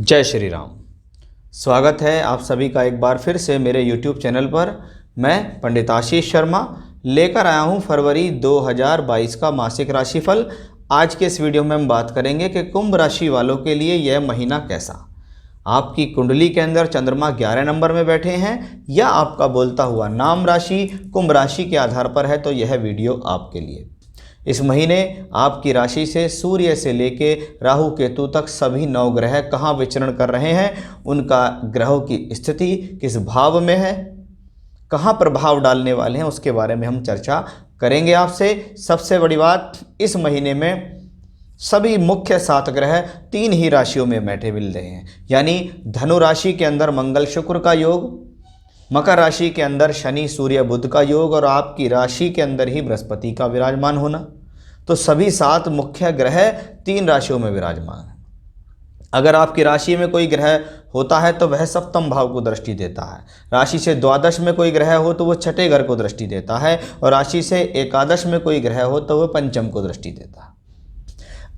जय श्री राम। स्वागत है आप सभी का एक बार फिर से मेरे YouTube चैनल पर। मैं पंडित आशीष शर्मा लेकर आया हूं फरवरी 2022 का मासिक राशिफल। आज के इस वीडियो में हम बात करेंगे कि कुंभ राशि वालों के लिए यह महीना कैसा। आपकी कुंडली के अंदर चंद्रमा 11 नंबर में बैठे हैं या आपका बोलता हुआ नाम राशि कुंभ राशि के आधार पर है तो यह वीडियो आपके लिए। इस महीने आपकी राशि से सूर्य से लेके राहु केतु तक सभी 9 ग्रह कहाँ विचरण कर रहे हैं, उनका ग्रहों की स्थिति किस भाव में है, कहाँ प्रभाव डालने वाले हैं, उसके बारे में हम चर्चा करेंगे आपसे। सबसे बड़ी बात, इस महीने में सभी मुख्य 7 ग्रह 3 ही राशियों में बैठे मिल रहे हैं, यानी धनु राशि के अंदर मंगल शुक्र का योग, मकर राशि के अंदर शनि सूर्य बुध का योग और आपकी राशि के अंदर ही बृहस्पति का विराजमान होना। तो सभी 7 मुख्य ग्रह 3 राशियों में विराजमान है। अगर आपकी राशि में कोई ग्रह होता है तो वह सप्तम भाव को दृष्टि देता है, राशि से द्वादश में कोई ग्रह हो तो वह छठे घर को दृष्टि देता है और राशि से एकादश में कोई ग्रह हो तो वह पंचम को दृष्टि देता है।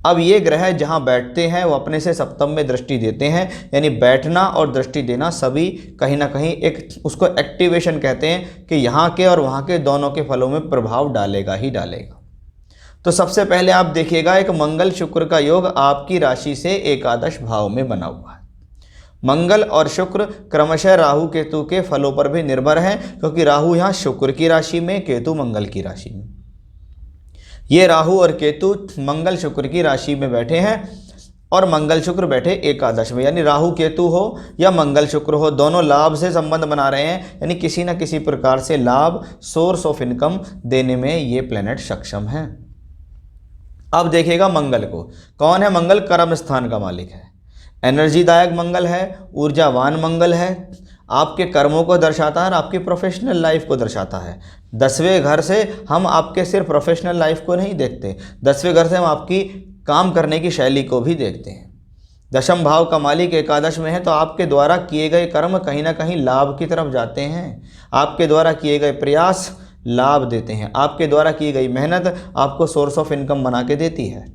अब ये ग्रह जहाँ बैठते हैं वो अपने से सप्तम में दृष्टि देते हैं, यानी बैठना और दृष्टि देना सभी कहीं ना कहीं एक उसको एक्टिवेशन कहते हैं कि यहाँ के और वहाँ के दोनों के फलों में प्रभाव डालेगा ही डालेगा। तो सबसे पहले आप देखिएगा, एक मंगल शुक्र का योग आपकी राशि से एकादश भाव में बना हुआ है। मंगल और शुक्र क्रमशः राहु केतु के फलों पर भी निर्भर है, क्योंकि राहु यहाँ शुक्र की राशि में, केतु मंगल की राशि में। ये राहु और केतु मंगल शुक्र की राशि में बैठे हैं और मंगल शुक्र बैठे एकादश में, यानी राहु केतु हो या मंगल शुक्र हो, दोनों लाभ से संबंध बना रहे हैं, यानी किसी न किसी प्रकार से लाभ, सोर्स ऑफ इनकम देने में ये प्लेनेट सक्षम है। अब देखिएगा मंगल को, कौन है मंगल? कर्म स्थान का मालिक है, एनर्जीदायक मंगल है, ऊर्जावान मंगल है, आपके कर्मों को दर्शाता है और आपकी प्रोफेशनल लाइफ को दर्शाता है। 10वें घर से हम आपके सिर्फ प्रोफेशनल लाइफ को नहीं देखते, 10वें घर से हम आपकी काम करने की शैली को भी देखते हैं। दशम भाव का मालिक एकादश में है, तो आपके द्वारा किए गए कर्म कहीं ना कहीं लाभ की तरफ जाते हैं, आपके द्वारा किए गए प्रयास लाभ देते हैं, आपके द्वारा की गई मेहनत आपको सोर्स ऑफ इनकम बना के देती है।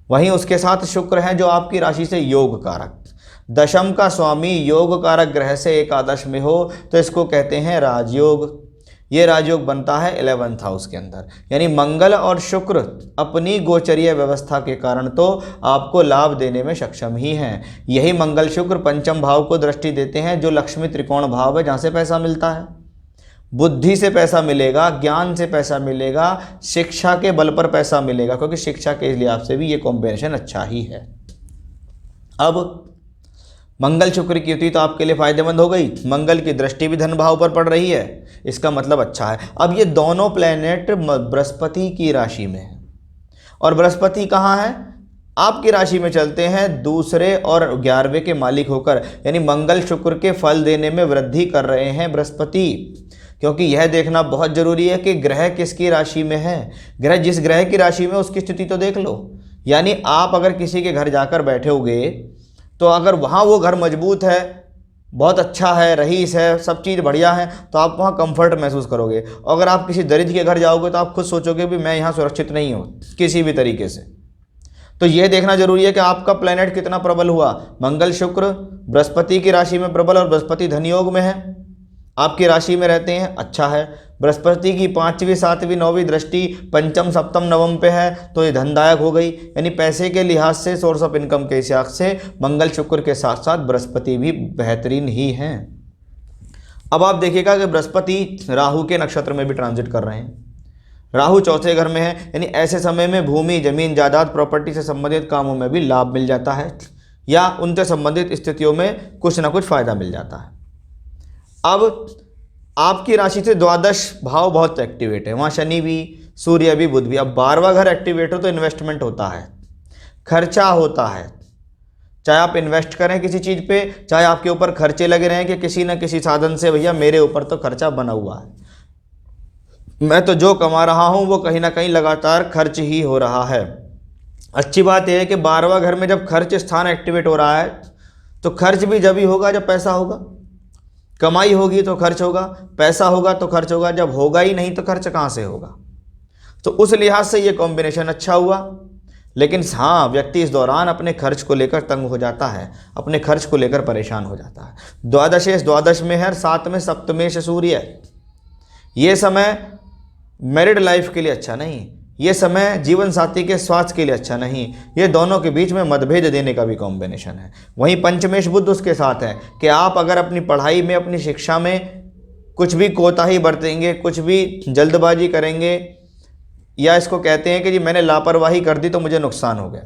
वहीं उसके साथ शुक्र है जो आपकी राशि से योग कारक, दशम का स्वामी योग कारक ग्रह से एकादश में हो तो इसको कहते हैं राजयोग। ये राजयोग बनता है 11th हाउस के अंदर, यानी मंगल और शुक्र अपनी गोचरीय व्यवस्था के कारण तो आपको लाभ देने में सक्षम ही हैं। यही मंगल शुक्र पंचम भाव को दृष्टि देते हैं, जो लक्ष्मी त्रिकोण भाव है, जहाँ से पैसा मिलता है। बुद्धि से पैसा मिलेगा, ज्ञान से पैसा मिलेगा, शिक्षा के बल पर पैसा मिलेगा, क्योंकि शिक्षा के लिहाज से भी ये कॉम्बिनेशन अच्छा ही है। अब मंगल शुक्र की युति तो आपके लिए फायदेमंद हो गई, मंगल की दृष्टि भी धन भाव पर पड़ रही है, इसका मतलब अच्छा है। अब ये दोनों प्लेनेट बृहस्पति की राशि में है और बृहस्पति कहाँ है? आपकी राशि में चलते हैं दूसरे और 11वें के मालिक होकर, यानी मंगल शुक्र के फल देने में वृद्धि कर रहे हैं बृहस्पति। क्योंकि यह देखना बहुत जरूरी है कि ग्रह किसकी राशि में है। ग्रह जिस ग्रह की राशि में उसकी स्थिति तो देख लो, यानी आप अगर किसी के घर जाकर बैठे होगे तो अगर वहाँ वो घर मजबूत है, बहुत अच्छा है, रईस है, सब चीज़ बढ़िया है, तो आप वहाँ कंफर्ट महसूस करोगे। अगर आप किसी दरिद्र के घर जाओगे तो आप खुद सोचोगे भी मैं यहाँ सुरक्षित नहीं हूँ किसी भी तरीके से। तो यह देखना जरूरी है कि आपका प्लेनेट कितना प्रबल हुआ। मंगल शुक्र बृहस्पति की राशि में प्रबल और बृहस्पति धन योग में है, आपकी राशि में रहते हैं, अच्छा है। बृहस्पति की 5वीं 7वीं 9वीं दृष्टि पंचम सप्तम नवम पे है, तो ये धनदायक हो गई, यानी पैसे के लिहाज से, सोर्स ऑफ इनकम के हिसाब से मंगल शुक्र के साथ साथ बृहस्पति भी बेहतरीन ही हैं। अब आप देखिएगा कि बृहस्पति राहु के नक्षत्र में भी ट्रांजिट कर रहे हैं, राहु चौथे घर में है, यानी ऐसे समय में भूमि जमीन जायदाद प्रॉपर्टी से संबंधित कामों में भी लाभ मिल जाता है या उनसे संबंधित स्थितियों में कुछ ना कुछ फायदा मिल जाता है। अब आपकी राशि से द्वादश भाव बहुत एक्टिवेट है, वहाँ शनि भी सूर्य भी बुध भी। अब 12वां घर एक्टिवेट हो तो इन्वेस्टमेंट होता है, खर्चा होता है, चाहे आप इन्वेस्ट करें किसी चीज़ पे, चाहे आपके ऊपर खर्चे लगे रहें कि किसी न किसी साधन से भैया मेरे ऊपर तो खर्चा बना हुआ है, मैं तो जो कमा रहा हूँ वो कहीं ना कहीं लगातार खर्च ही हो रहा है। अच्छी बात यह है कि 12वां घर में जब खर्च स्थान एक्टिवेट हो रहा है तो खर्च भी जब ही होगा जब पैसा होगा, कमाई होगी तो खर्च होगा, पैसा होगा तो खर्च होगा, जब होगा ही नहीं तो खर्च कहाँ से होगा। तो उस लिहाज से ये कॉम्बिनेशन अच्छा हुआ। लेकिन हाँ, व्यक्ति इस दौरान अपने खर्च को लेकर तंग हो जाता है, अपने खर्च को लेकर परेशान हो जाता है। द्वादशेश द्वादश में है, 7 में सप्तमेश सूर्य। ये समय मैरिड लाइफ के लिए अच्छा नहीं, ये समय जीवन साथी के स्वास्थ्य के लिए अच्छा नहीं, ये दोनों के बीच में मतभेद देने का भी कॉम्बिनेशन है। वहीं पंचमेश बुध उसके साथ है कि आप अगर अपनी पढ़ाई में, अपनी शिक्षा में कुछ भी कोताही बरतेंगे, कुछ भी जल्दबाजी करेंगे, या इसको कहते हैं कि जी मैंने लापरवाही कर दी तो मुझे नुकसान हो गया,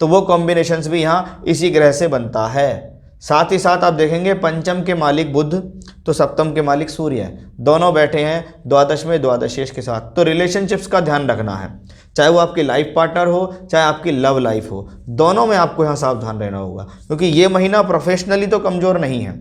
तो वो कॉम्बिनेशंस भी यहाँ इसी ग्रह से बनता है। साथ ही साथ आप देखेंगे पंचम के मालिक बुध तो सप्तम के मालिक सूर्य है, दोनों बैठे हैं द्वादश में द्वादशेश के साथ। तो रिलेशनशिप्स का ध्यान रखना है, चाहे वो आपकी लाइफ पार्टनर हो, चाहे आपकी लव लाइफ हो, दोनों में आपको यहाँ सावधान रहना होगा, क्योंकि ये महीना प्रोफेशनली तो कमज़ोर नहीं है,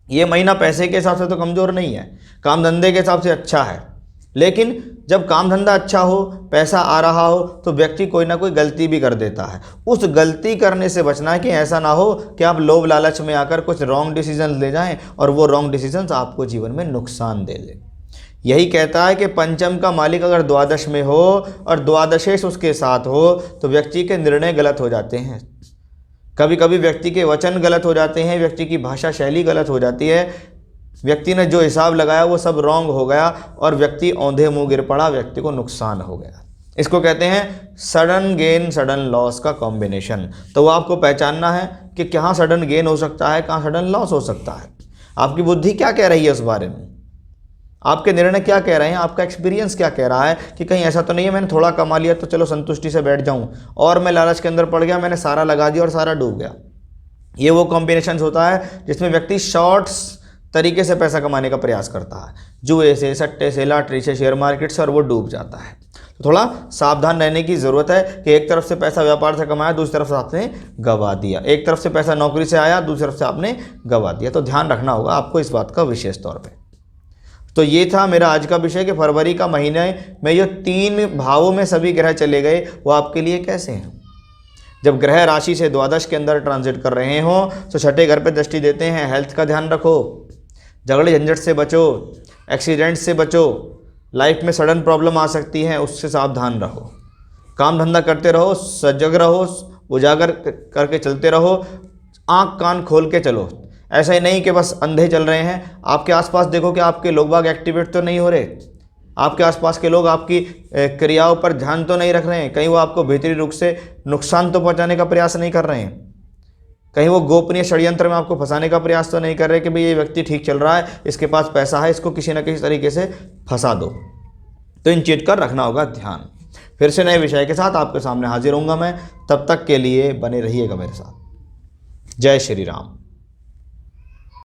ये महीना पैसे के हिसाब से तो कमज़ोर नहीं है, काम धंधे के हिसाब से अच्छा है। लेकिन जब काम धंधा अच्छा हो, पैसा आ रहा हो, तो व्यक्ति कोई ना कोई गलती भी कर देता है। उस गलती करने से बचना है कि ऐसा ना हो कि आप लोभ लालच में आकर कुछ रॉन्ग डिसीजन ले जाएं और वो रॉन्ग डिसीजंस आपको जीवन में नुकसान दे दें। यही कहता है कि पंचम का मालिक अगर द्वादश में हो और द्वादशेश उसके साथ हो तो व्यक्ति के निर्णय गलत हो जाते हैं, कभी कभी व्यक्ति के वचन गलत हो जाते हैं, व्यक्ति की भाषा शैली गलत हो जाती है, व्यक्ति ने जो हिसाब लगाया वो सब रॉन्ग हो गया और व्यक्ति औंधे मुंह गिर पड़ा, व्यक्ति को नुकसान हो गया। इसको कहते हैं सडन गेन सडन लॉस का कॉम्बिनेशन। तो वो आपको पहचानना है कि कहाँ सडन गेन हो सकता है, कहाँ सडन लॉस हो सकता है, आपकी बुद्धि क्या कह रही है उस बारे में, आपके निर्णय क्या कह रहे हैं, आपका एक्सपीरियंस क्या कह रहा है कि कहीं ऐसा तो नहीं है मैंने थोड़ा कमा लिया तो चलो संतुष्टि से बैठ जाऊं और मैं लालच के अंदर पड़ गया, मैंने सारा लगा दिया और सारा डूब गया। ये वो कॉम्बिनेशन होता है जिसमें व्यक्ति शॉर्ट्स तरीके से पैसा कमाने का प्रयास करता है, जुए से, सट्टे से, लॉटरी से, शेयर मार्केट से, और वो डूब जाता है। तो थोड़ा सावधान रहने की ज़रूरत है कि एक तरफ से पैसा व्यापार से कमाया, दूसरी तरफ से आपने गवा दिया, एक तरफ से पैसा नौकरी से आया, दूसरी तरफ से आपने गवा दिया। तो ध्यान रखना होगा आपको इस बात का विशेष तौर पे। तो ये था मेरा आज का विषय कि फरवरी का महीने में जो 3 भावों में सभी ग्रह चले गए वो आपके लिए कैसे हैं। जब ग्रह राशि से द्वादश के अंदर ट्रांजिट कर रहे हों तो छठे घर पे दृष्टि देते हैं। हेल्थ का ध्यान रखो, झगड़े झंझट से बचो, एक्सीडेंट से बचो, लाइफ में सडन प्रॉब्लम आ सकती है उससे सावधान रहो, काम धंधा करते रहो, सजग रहो, उजागर करके चलते रहो, आँख कान खोल के चलो। ऐसा ही नहीं कि बस अंधे चल रहे हैं, आपके आसपास देखो कि आपके लोग बाग एक्टिवेट तो नहीं हो रहे, आपके आसपास के लोग आपकी क्रियाओं पर ध्यान तो नहीं रख रहे हैं, कहीं वो आपको भीतरी रूप से नुकसान तो पहुंचाने का प्रयास नहीं कर रहे हैं, कहीं वो गोपनीय षड्यंत्र में आपको फंसाने का प्रयास तो नहीं कर रहे कि भाई ये व्यक्ति ठीक चल रहा है, इसके पास पैसा है, इसको किसी न किसी तरीके से फंसा दो। तो इन चीज़ का रखना होगा ध्यान। फिर से नए विषय के साथ आपके सामने हाजिर होऊंगा मैं, तब तक के लिए बने रहिएगा मेरे साथ। जय श्री राम।